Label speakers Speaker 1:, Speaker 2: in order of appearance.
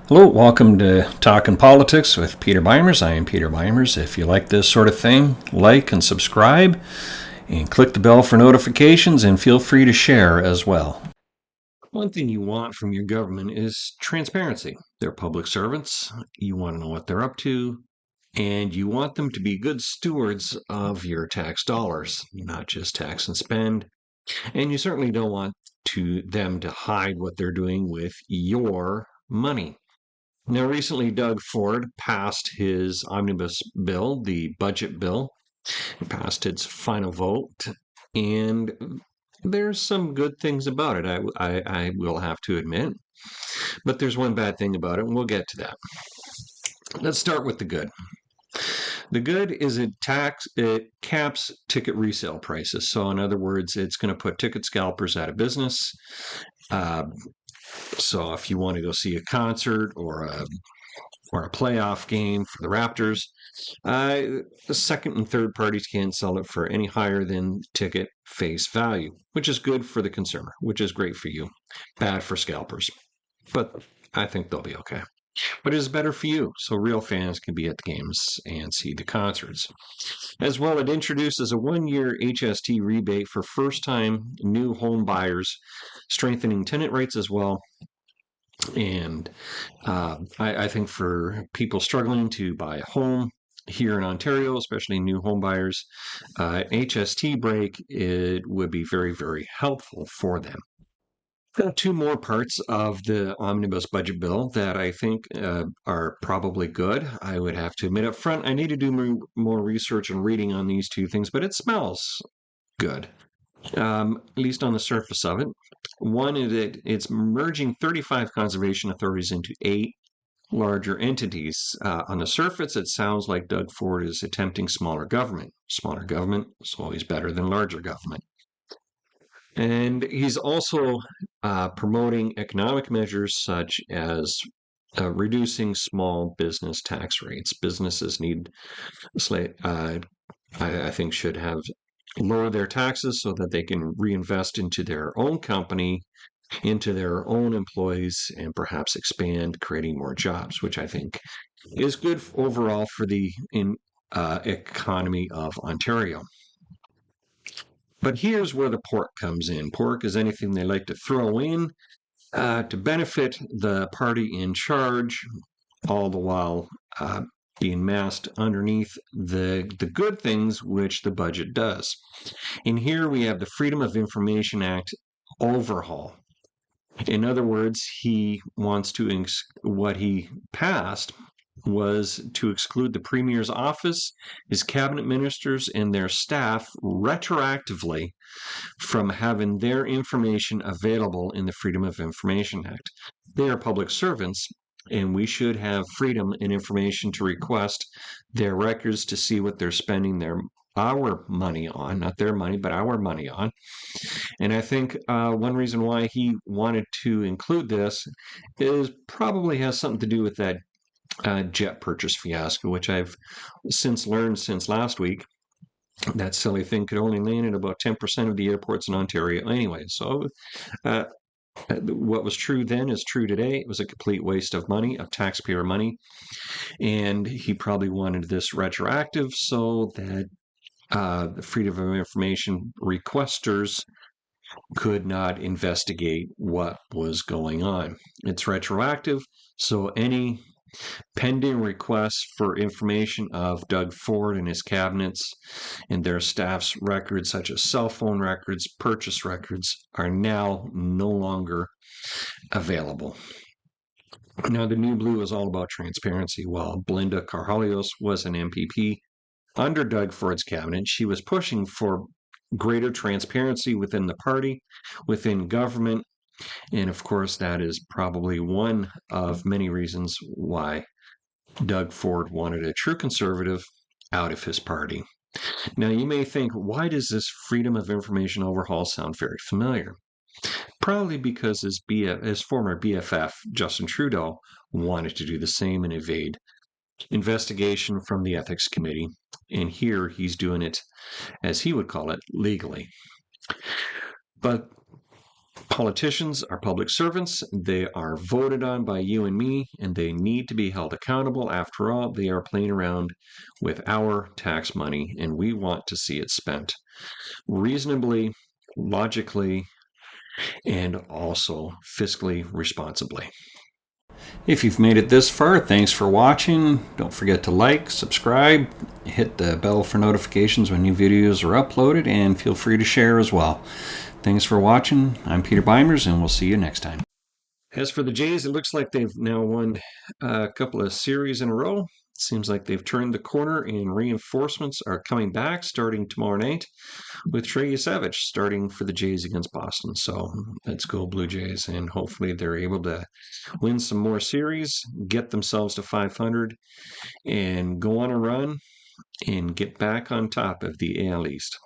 Speaker 1: Hello, welcome to Talking Politics with Peter Beimers. I am Peter Beimers. If you like this sort of thing, like and subscribe, and click the bell for notifications, and feel free to share as well. One thing you want from your government is transparency. They're public servants. You want to know what they're up to, and you want them to be good stewards of your tax dollars, not just tax and spend. And you certainly don't want them to hide what they're doing with your money. Now, recently, Doug Ford passed his omnibus bill, the budget bill. It passed its final vote, and there's some good things about it, I will have to admit. But there's one bad thing about it, and we'll get to that. Let's start with the good. The good is it caps ticket resale prices. So, in other words, it's going to put ticket scalpers out of business. So, if you want to go see a concert or a playoff game for the Raptors, the second and third parties can't sell it for any higher than ticket face value, which is good for the consumer, which is great for you, bad for scalpers. But I think they'll be okay. But it is better for you, so real fans can be at the games and see the concerts. As well, it introduces a one-year HST rebate for first-time new home buyers, strengthening tenant rights as well. And I think for people struggling to buy a home here in Ontario, especially new home buyers, HST break, it would be very, very helpful for them. Two more parts of the omnibus budget bill that I think are probably good. I would have to admit up front, I need to do more research and reading on these two things, but it smells good. At least on the surface of it. One is that it's merging 35 conservation authorities into 8 larger entities. On the surface, it sounds like Doug Ford is attempting smaller government. Smaller government is always better than larger government. And he's also promoting economic measures such as reducing small business tax rates. Businesses need, I think, should have lower their taxes so that they can reinvest into their own company, into their own employees, and perhaps expand, creating more jobs, which I think is good overall for the economy of Ontario. But here's where the pork comes in. Pork is anything they like to throw in to benefit the party in charge, all the while being masked underneath the good things which the budget does. And here we have the Freedom of Information Act overhaul. In other words, he wants to, what he passed was to exclude the Premier's office, his cabinet ministers, and their staff retroactively from having their information available in the Freedom of Information Act. They are public servants, and we should have freedom and information to request their records to see what they're spending our money on, not their money, but our money on. And I think one reason why he wanted to include this is probably has something to do with that jet purchase fiasco, which I've since learned since last week. That silly thing could only land at about 10% of the airports in Ontario anyway. So what was true then is true today. It was a complete waste of money, of taxpayer money. And he probably wanted this retroactive so that the Freedom of Information requesters could not investigate what was going on. It's retroactive, so any pending requests for information of Doug Ford and his cabinets and their staff's records, such as cell phone records, purchase records, are now no longer available. Now, the New Blue is all about transparency. While Belinda Carhalios was an MPP under Doug Ford's cabinet, she was pushing for greater transparency within the party, within government, and of course, that is probably one of many reasons why Doug Ford wanted a true conservative out of his party. Now, you may think, why does this Freedom of Information overhaul sound very familiar? Probably because his former BFF, Justin Trudeau, wanted to do the same and evade investigation from the Ethics Committee. And here he's doing it, as he would call it, legally. But Politicians are public servants. They are voted on by you and me, and they need to be held accountable. After all, they are playing around with our tax money, and we want to see it spent reasonably, logically, and also fiscally responsibly. If you've made it this far, thanks for watching. Don't forget to like, subscribe, hit the bell for notifications when new videos are uploaded, and feel free to share as well. Thanks for watching. I'm Peter Beimers, and we'll see you next time. As for the Jays, it looks like they've now won a couple of series in a row. Seems like they've turned the corner, and reinforcements are coming back starting tomorrow night with Trey Yesavich starting for the Jays against Boston. So let's go Blue Jays, and hopefully they're able to win some more series, get themselves to 500, and go on a run and get back on top of the AL East.